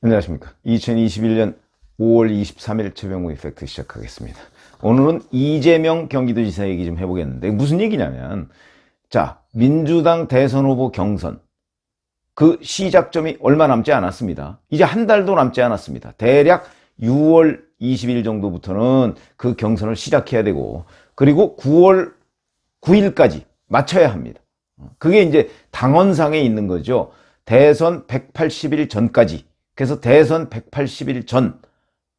안녕하십니까. 2021년 5월 23일 최병호 이펙트 시작하겠습니다. 오늘은 이재명 경기도지사 얘기 좀 해보겠는데, 무슨 얘기냐면, 자, 민주당 대선 후보 경선, 그 시작점이 얼마 남지 않았습니다. 이제 한 달도 남지 않았습니다. 대략 6월 20일 정도부터는 그 경선을 시작해야 되고, 그리고 9월 9일까지 마쳐야 합니다. 그게 이제 당헌상에 있는 거죠. 대선 180일 전까지. 그래서 대선 180일 전은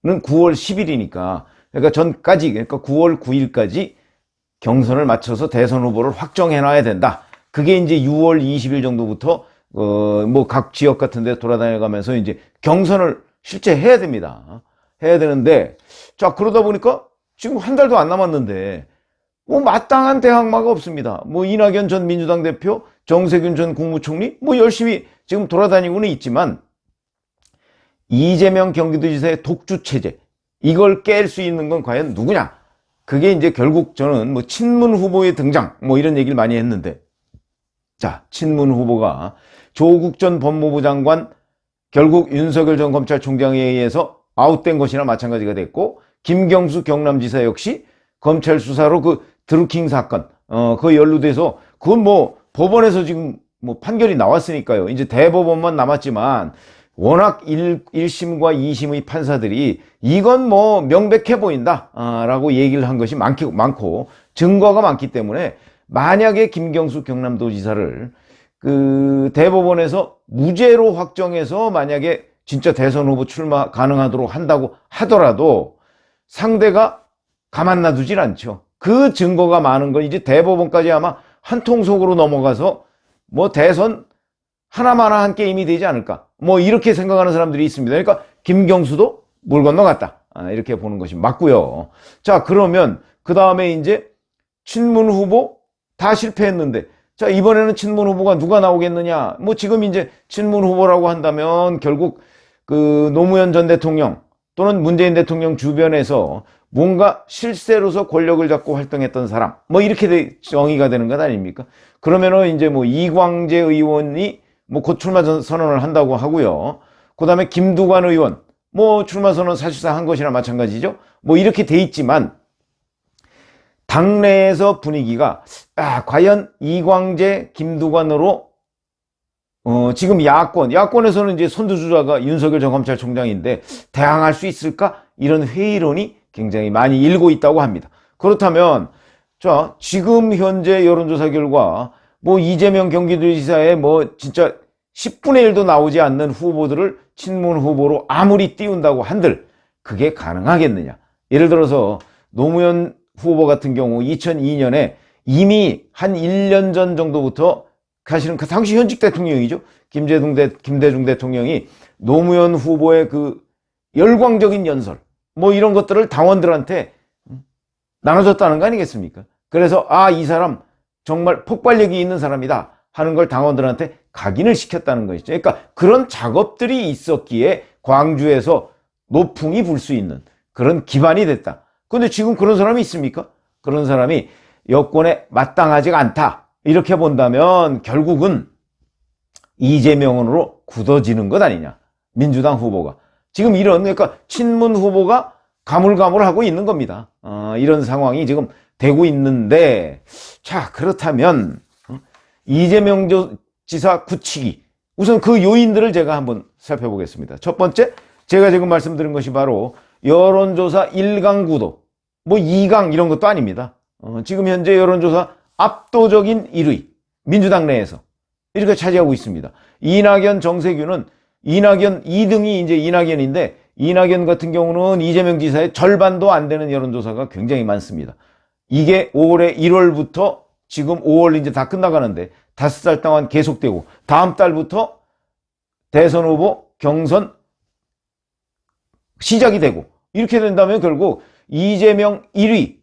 9월 10일이니까, 그러니까 전까지, 그러니까 9월 9일까지 경선을 마쳐서 대선 후보를 확정해놔야 된다. 그게 이제 6월 20일 정도부터, 각 지역 같은 데 돌아다녀가면서 이제 경선을 실제 해야 됩니다. 해야 되는데, 자, 그러다 보니까 지금 한 달도 안 남았는데, 마땅한 대항마가 없습니다. 이낙연 전 민주당 대표, 정세균 전 국무총리, 열심히 지금 돌아다니고는 있지만, 이재명 경기도지사의 독주체제, 이걸 깰 수 있는 건 과연 누구냐? 그게 이제 결국 저는 친문 후보의 등장, 이런 얘기를 많이 했는데, 자, 친문 후보가 조국 전 법무부 장관, 결국 윤석열 전 검찰총장에 의해서 아웃된 것이나 마찬가지가 됐고, 김경수 경남지사 역시 검찰 수사로 그 드루킹 사건, 그 연루돼서, 그건 법원에서 지금 판결이 나왔으니까요. 이제 대법원만 남았지만, 워낙 1심과 2심의 판사들이 이건 명백해 보인다 라고 얘기를 한 것이 많고 증거가 많기 때문에, 만약에 김경수 경남도지사를 그 대법원에서 무죄로 확정해서 만약에 진짜 대선 후보 출마 가능하도록 한다고 하더라도 상대가 가만 놔두질 않죠. 그 증거가 많은 건 이제 대법원까지 아마 한통속으로 넘어가서 대선 하나마나 한 게임이 되지 않을까, 이렇게 생각하는 사람들이 있습니다. 그러니까 김경수도 물 건너갔다, 이렇게 보는 것이 맞고요. 자, 그러면 그 다음에 이제 친문 후보 다 실패했는데, 자, 이번에는 친문 후보가 누가 나오겠느냐? 지금 이제 친문 후보라고 한다면 결국 그 노무현 전 대통령 또는 문재인 대통령 주변에서 뭔가 실세로서 권력을 잡고 활동했던 사람, 이렇게 정의가 되는 것 아닙니까? 그러면은 이제 이광재 의원이 곧 출마 선언을 한다고 하고요. 그 다음에 김두관 의원, 출마 선언 사실상 한 것이나 마찬가지죠. 이렇게 돼 있지만, 당내에서 분위기가, 과연 이광재, 김두관으로, 지금 야권에서는 이제 선두주자가 윤석열 전 검찰총장인데, 대항할 수 있을까? 이런 회의론이 굉장히 많이 일고 있다고 합니다. 그렇다면, 자, 지금 현재 여론조사 결과, 이재명 경기도지사의 진짜 10분의 1도 나오지 않는 후보들을 친문 후보로 아무리 띄운다고 한들 그게 가능하겠느냐. 예를 들어서 노무현 후보 같은 경우 2002년에 이미 한 1년 전 정도부터, 사실은 그 당시 현직 대통령이죠. 김대중 대통령이 노무현 후보의 그 열광적인 연설, 이런 것들을 당원들한테 나눠줬다는 거 아니겠습니까? 그래서 이 사람 정말 폭발력이 있는 사람이다 하는 걸 당원들한테 각인을 시켰다는 것이죠. 그러니까 그런 작업들이 있었기에 광주에서 노풍이 불 수 있는 그런 기반이 됐다. 그런데 지금 그런 사람이 있습니까? 그런 사람이 여권에 마땅하지가 않다, 이렇게 본다면 결국은 이재명으로 굳어지는 것 아니냐, 민주당 후보가. 지금 그러니까 친문 후보가 가물가물하고 있는 겁니다. 이런 상황이 지금 되고 있는데, 자, 그렇다면 이재명 지사 굳히기, 우선 그 요인들을 제가 한번 살펴보겠습니다. 첫 번째, 제가 지금 말씀드린 것이 바로 여론조사 1강 구도, 2강 이런 것도 아닙니다. 지금 현재 여론조사 압도적인 1위, 민주당 내에서 이렇게 차지하고 있습니다. 이낙연, 정세균은, 이낙연 2등이 이제 이낙연인데, 이낙연 같은 경우는 이재명 지사의 절반도 안 되는 여론조사가 굉장히 많습니다. 이게 올해 1월부터 지금 5월 이제 다 끝나가는데 5달 동안 계속되고, 다음 달부터 대선 후보 경선 시작이 되고, 이렇게 된다면 결국 이재명 1위,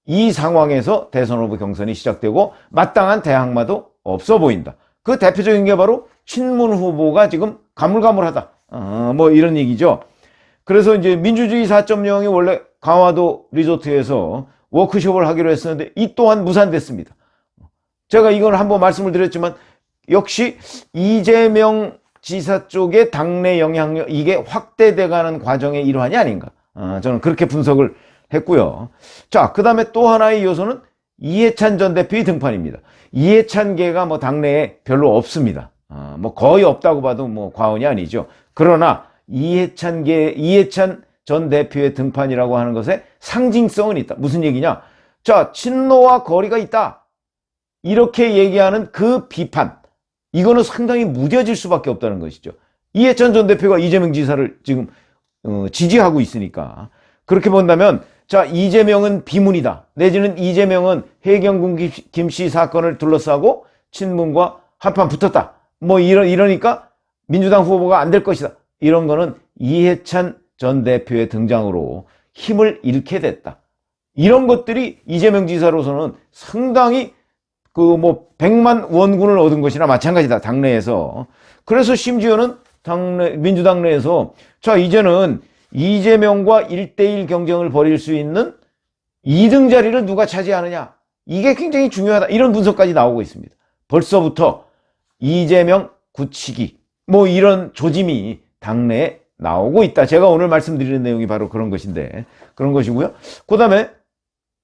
이 상황에서 대선 후보 경선이 시작되고 마땅한 대항마도 없어 보인다. 그 대표적인 게 바로 친문 후보가 지금 가물가물하다, 이런 얘기죠. 그래서 이제 민주주의 4.0이 원래 강화도 리조트에서 워크숍을 하기로 했었는데 이 또한 무산됐습니다. 제가 이걸 한번 말씀을 드렸지만 역시 이재명 지사 쪽의 당내 영향력 이게 확대돼가는 과정의 일환이 아닌가. 저는 그렇게 분석을 했고요. 자, 그 다음에 또 하나의 요소는 이해찬 전 대표의 등판입니다. 이해찬계가 뭐 당내에 별로 없습니다. 뭐 거의 없다고 봐도 뭐 과언이 아니죠. 그러나 이해찬 전 대표의 등판이라고 하는 것에 상징성은 있다. 무슨 얘기냐? 자, 친노와 거리가 있다. 이렇게 얘기하는 그 비판. 이거는 상당히 무뎌질 수밖에 없다는 것이죠. 이해찬 전 대표가 이재명 지사를 지금 지지하고 있으니까. 그렇게 본다면 자, 이재명은 비문이다. 내지는 이재명은 해경군 김씨 사건을 둘러싸고 친문과 한판 붙었다. 뭐 이러니까 민주당 후보가 안 될 것이다. 이런 거는 이해찬 전 대표의 등장으로 힘을 잃게 됐다. 이런 것들이 이재명 지사로서는 상당히 그 뭐 100만 원군을 얻은 것이나 마찬가지다. 당내에서. 그래서 심지어는 민주당 내에서 자, 이제는 이재명과 1대1 경쟁을 벌일 수 있는 2등 자리를 누가 차지하느냐. 이게 굉장히 중요하다. 이런 분석까지 나오고 있습니다. 벌써부터 이재명 굳히기 뭐 이런 조짐이 당내에 나오고 있다. 제가 오늘 말씀드리는 내용이 바로 그런 것인데 그런 것이고요. 그 다음에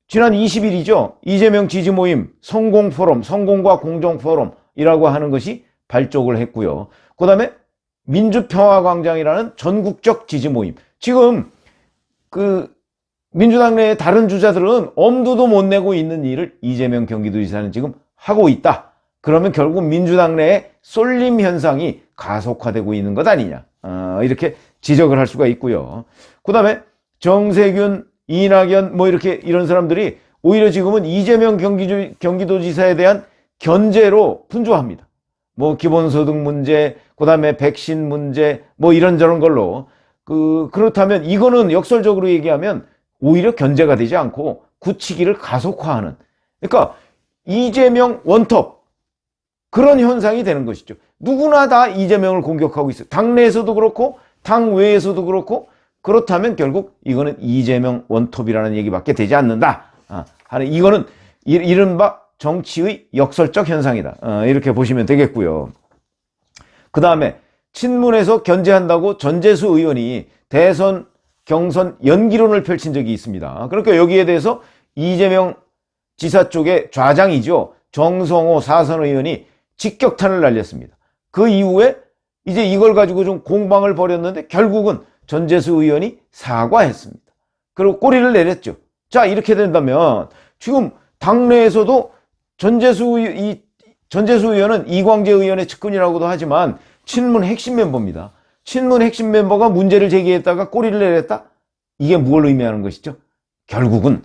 지난 20일이죠. 이재명 지지 모임 성공포럼, 성공과 공정포럼이라고 하는 것이 발족을 했고요. 그 다음에 민주평화광장이라는 전국적 지지 모임. 지금 그 민주당 내의 다른 주자들은 엄두도 못 내고 있는 일을 이재명 경기도지사는 지금 하고 있다. 그러면 결국 민주당 내의 쏠림 현상이 가속화되고 있는 것 아니냐. 이렇게 지적을 할 수가 있고요. 그 다음에 정세균, 이낙연 뭐 이렇게 이런 사람들이 오히려 지금은 이재명 경기도지사에 대한 견제로 분주합니다. 뭐 기본소득 문제, 그 다음에 백신 문제 뭐 이런저런 걸로 그렇다면 이거는 역설적으로 얘기하면 오히려 견제가 되지 않고 굳히기를 가속화하는, 그러니까 이재명 원톱 그런 현상이 되는 것이죠. 누구나 다 이재명을 공격하고 있어요. 당내에서도 그렇고 당 외에서도 그렇고. 그렇다면 결국 이거는 이재명 원톱이라는 얘기밖에 되지 않는다 하는, 이거는 이른바 정치의 역설적 현상이다. 이렇게 보시면 되겠고요. 그 다음에 친문에서 견제한다고 전재수 의원이 대선 경선 연기론을 펼친 적이 있습니다. 그러니까 여기에 대해서 이재명 지사 쪽의 좌장이죠. 정성호 사선 의원이 직격탄을 날렸습니다. 그 이후에 이제 이걸 가지고 좀 공방을 벌였는데 결국은 전재수 의원이 사과했습니다. 그리고 꼬리를 내렸죠. 자, 이렇게 된다면 지금 당내에서도 전재수 의원은 이광재 의원의 측근이라고도 하지만 친문 핵심 멤버입니다. 친문 핵심 멤버가 문제를 제기했다가 꼬리를 내렸다? 이게 뭘 의미하는 것이죠? 결국은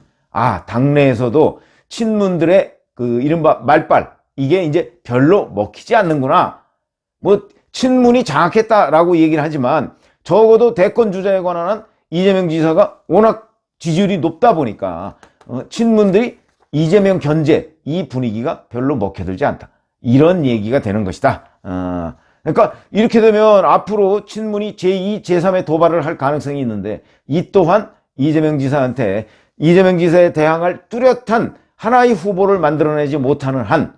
당내에서도 친문들의 그 이른바 말빨, 이게 이제 별로 먹히지 않는구나. 뭐 친문이 장악했다라고 얘기를 하지만 적어도 대권 주자에 관한 이재명 지사가 워낙 지지율이 높다 보니까 친문들이 이재명 견제 이 분위기가 별로 먹혀들지 않다. 이런 얘기가 되는 것이다. 그러니까 이렇게 되면 앞으로 친문이 제2, 제3의 도발을 할 가능성이 있는데 이 또한 이재명 지사한테 이재명 지사에 대항할 뚜렷한 하나의 후보를 만들어내지 못하는 한,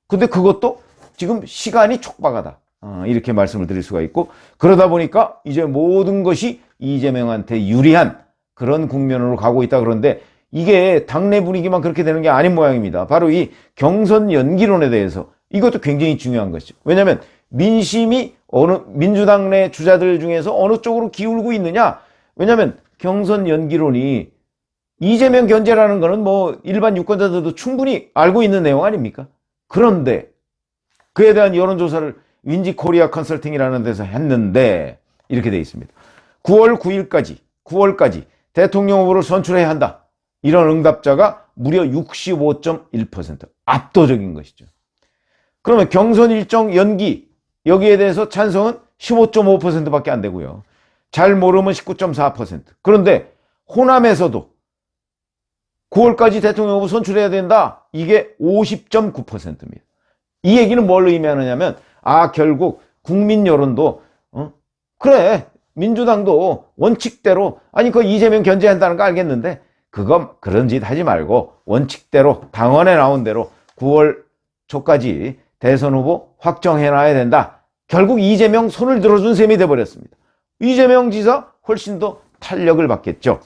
근데 그것도 지금 시간이 촉박하다. 이렇게 말씀을 드릴 수가 있고, 그러다 보니까 이제 모든 것이 이재명한테 유리한 그런 국면으로 가고 있다. 그런데 이게 당내 분위기만 그렇게 되는 게 아닌 모양입니다. 바로 이 경선 연기론에 대해서 이것도 굉장히 중요한 것이죠. 왜냐하면 민심이 민주당 내 주자들 중에서 어느 쪽으로 기울고 있느냐. 왜냐하면 경선 연기론이 이재명 견제라는 거는 뭐 일반 유권자들도 충분히 알고 있는 내용 아닙니까? 그런데 그에 대한 여론조사를 윈지 코리아 컨설팅이라는 데서 했는데 이렇게 되어 있습니다. 9월까지 대통령 후보를 선출해야 한다. 이런 응답자가 무려 65.1%. 압도적인 것이죠. 그러면 경선 일정 연기, 여기에 대해서 찬성은 15.5%밖에 안 되고요. 잘 모르면 19.4%. 그런데 호남에서도 9월까지 대통령 후보 선출해야 된다. 이게 50.9%입니다. 이 얘기는 뭘 의미하느냐면 결국 국민 여론도 그래, 민주당도 원칙대로, 그 이재명 견제한다는 거 알겠는데 그건 그런 짓 하지 말고 원칙대로 당원에 나온 대로 9월 초까지 대선 후보 확정해놔야 된다. 결국 이재명 손을 들어준 셈이 돼버렸습니다. 이재명 지사 훨씬 더 탄력을 받겠죠.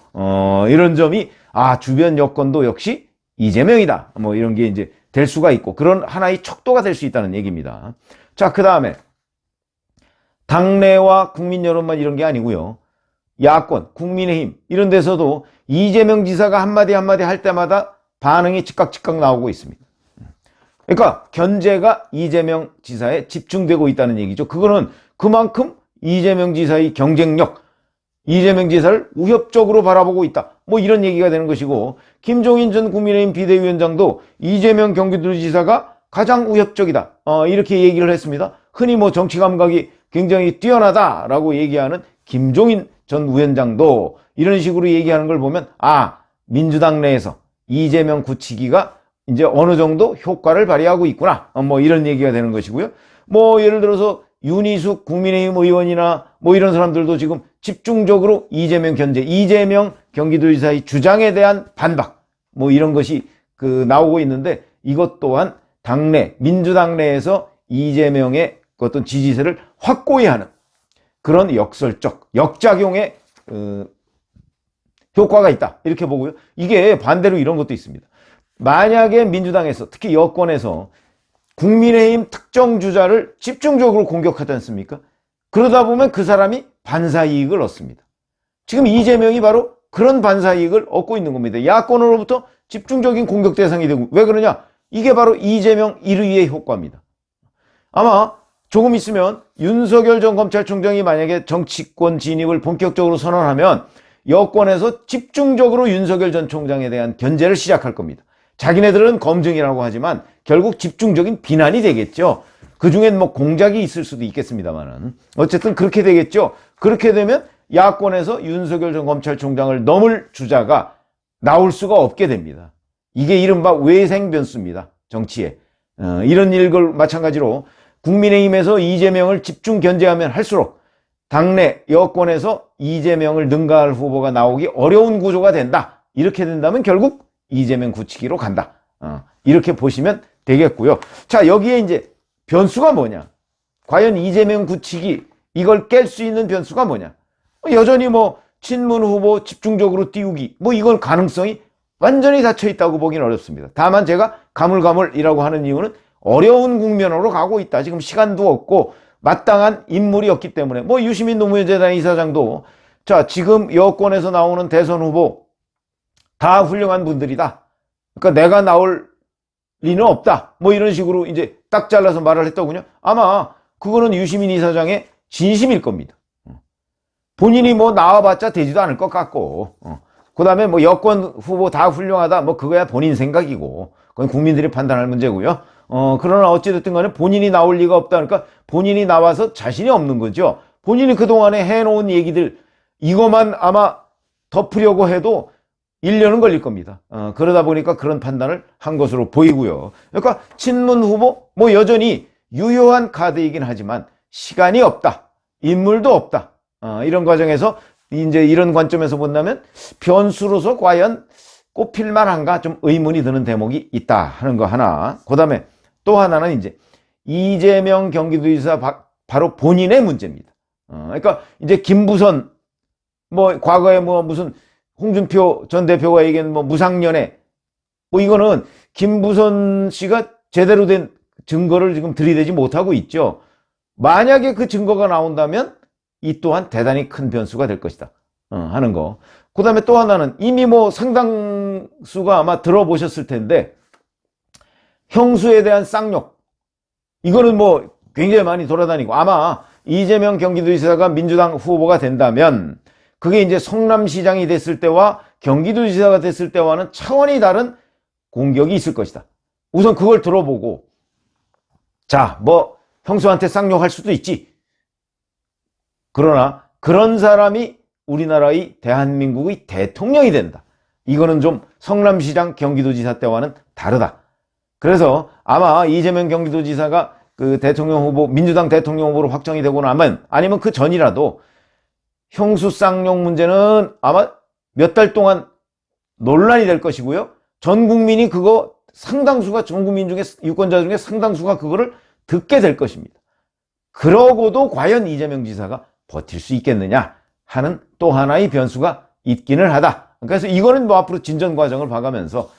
이런 점이 주변 여건도 역시 이재명이다. 뭐 이런 게 이제 될 수가 있고 그런 하나의 척도가 될 수 있다는 얘기입니다. 자, 그 다음에 당내와 국민 여론만 이런 게 아니고요. 야권, 국민의힘 이런 데서도 이재명 지사가 한마디 할 때마다 반응이 즉각 나오고 있습니다. 그러니까 견제가 이재명 지사에 집중되고 있다는 얘기죠. 그거는 그만큼 이재명 지사의 경쟁력, 이재명 지사를 우협적으로 바라보고 있다. 뭐 이런 얘기가 되는 것이고, 김종인 전 국민의힘 비대위원장도 이재명 경기도지사가 가장 우협적이다. 이렇게 얘기를 했습니다. 흔히 뭐 정치 감각이 굉장히 뛰어나다라고 얘기하는 김종인 전 위원장도 이런 식으로 얘기하는 걸 보면 민주당 내에서 이재명 굳히기가 이제 어느 정도 효과를 발휘하고 있구나. 뭐 이런 얘기가 되는 것이고요. 뭐 예를 들어서 윤희숙 국민의힘 의원이나 뭐 이런 사람들도 지금 집중적으로 이재명 견제, 이재명 경기도지사의 주장에 대한 반박 뭐 이런 것이 나오고 있는데, 이것 또한 당내, 민주당 내에서 이재명의 어떤 지지세를 확고히 하는 그런 역설적, 역작용의 효과가 있다. 이렇게 보고요. 이게 반대로 이런 것도 있습니다. 만약에 민주당에서, 특히 여권에서 국민의힘 특정 주자를 집중적으로 공격하지 않습니까? 그러다 보면 그 사람이 반사이익을 얻습니다. 지금 이재명이 바로 그런 반사이익을 얻고 있는 겁니다. 야권으로부터 집중적인 공격 대상이 되고, 왜 그러냐? 이게 바로 이재명 1위의 효과입니다. 아마 조금 있으면 윤석열 전 검찰총장이 만약에 정치권 진입을 본격적으로 선언하면 여권에서 집중적으로 윤석열 전 총장에 대한 견제를 시작할 겁니다. 자기네들은 검증이라고 하지만 결국 집중적인 비난이 되겠죠. 그중엔 뭐 공작이 있을 수도 있겠습니다만은 어쨌든 그렇게 되겠죠. 그렇게 되면 야권에서 윤석열 전 검찰총장을 넘을 주자가 나올 수가 없게 됩니다. 이게 이른바 외생 변수입니다. 정치에. 이런 일걸 마찬가지로 국민의힘에서 이재명을 집중 견제하면 할수록 당내 여권에서 이재명을 능가할 후보가 나오기 어려운 구조가 된다. 이렇게 된다면 결국 이재명 굳히기로 간다. 이렇게 보시면 되겠고요. 자, 여기에 이제 변수가 뭐냐? 과연 이재명 굳히기, 이걸 깰 수 있는 변수가 뭐냐? 여전히 뭐 친문 후보 집중적으로 띄우기, 뭐 이건 가능성이 완전히 닫혀 있다고 보기는 어렵습니다. 다만 제가 가물가물이라고 하는 이유는 어려운 국면으로 가고 있다. 지금 시간도 없고 마땅한 인물이 없기 때문에, 뭐 유시민 노무현재단 이사장도 자, 지금 여권에서 나오는 대선 후보 다 훌륭한 분들이다. 그러니까 내가 나올 리는 없다. 뭐 이런 식으로 이제 딱 잘라서 말을 했더군요. 아마 그거는 유시민 이사장의 진심일 겁니다. 본인이 뭐 나와봤자 되지도 않을 것 같고, 그 다음에 뭐 여권 후보 다 훌륭하다. 뭐 그거야 본인 생각이고, 그건 국민들이 판단할 문제고요. 그러나 어찌됐든 간에 본인이 나올 리가 없다. 그러니까 본인이 나와서 자신이 없는 거죠. 본인이 그동안에 해놓은 얘기들, 이것만 아마 덮으려고 해도 1년은 걸릴 겁니다. 그러다 보니까 그런 판단을 한 것으로 보이고요. 그러니까 친문 후보, 뭐 여전히 유효한 카드이긴 하지만 시간이 없다. 인물도 없다. 이런 과정에서 이제 이런 관점에서 본다면 변수로서 과연 꼽힐 만한가 좀 의문이 드는 대목이 있다 하는 거 하나. 그 다음에 또 하나는 이제 이재명 경기도지사 바로 본인의 문제입니다. 그러니까 이제 김부선, 뭐 과거에 뭐 무슨 홍준표 전 대표가 얘기한 뭐 무상연애, 뭐 이거는 김부선 씨가 제대로 된 증거를 지금 들이대지 못하고 있죠. 만약에 그 증거가 나온다면 이 또한 대단히 큰 변수가 될 것이다 하는 거. 그 다음에 또 하나는 이미 뭐 상당수가 아마 들어보셨을 텐데, 형수에 대한 쌍욕, 이거는 뭐 굉장히 많이 돌아다니고, 아마 이재명 경기도지사가 민주당 후보가 된다면 그게 이제 성남시장이 됐을 때와 경기도지사가 됐을 때와는 차원이 다른 공격이 있을 것이다. 우선 그걸 들어보고, 자, 뭐 형수한테 쌍욕할 수도 있지. 그러나 그런 사람이 우리나라의 대한민국의 대통령이 된다. 이거는 좀 성남시장 경기도지사 때와는 다르다. 그래서 아마 이재명 경기도지사가 그 대통령 후보, 민주당 대통령 후보로 확정이 되고 나면, 아니면 그 전이라도 형수 쌍욕 문제는 아마 몇 달 동안 논란이 될 것이고요. 전 국민이 그거 상당수가, 전 국민 중에, 유권자 중에 상당수가 그거를 듣게 될 것입니다. 그러고도 과연 이재명 지사가 버틸 수 있겠느냐 하는 또 하나의 변수가 있기는 하다. 그래서 이거는 뭐 앞으로 진전 과정을 봐가면서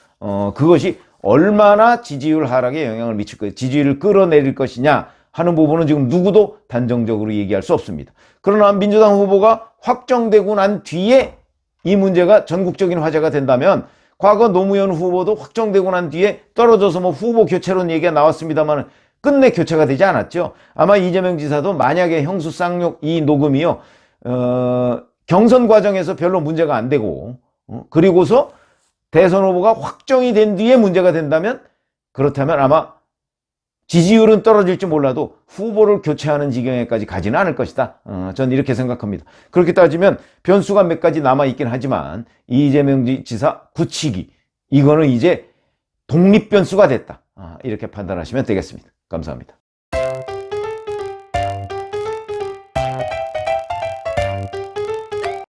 그것이 얼마나 지지율 하락에 영향을 미칠 것, 지지율을 끌어내릴 것이냐 하는 부분은 지금 누구도 단정적으로 얘기할 수 없습니다. 그러나 민주당 후보가 확정되고 난 뒤에 이 문제가 전국적인 화제가 된다면, 과거 노무현 후보도 확정되고 난 뒤에 떨어져서 뭐 후보 교체론 얘기가 나왔습니다만 끝내 교체가 되지 않았죠. 아마 이재명 지사도 만약에 형수 쌍욕 이 녹음이요, 경선 과정에서 별로 문제가 안 되고, 그리고서 대선 후보가 확정이 된 뒤에 문제가 된다면, 그렇다면 아마 지지율은 떨어질지 몰라도 후보를 교체하는 지경에까지 가지는 않을 것이다. 전 이렇게 생각합니다. 그렇게 따지면 변수가 몇 가지 남아있긴 하지만 이재명 지사 굳히기, 이거는 이제 독립 변수가 됐다. 이렇게 판단하시면 되겠습니다. 감사합니다.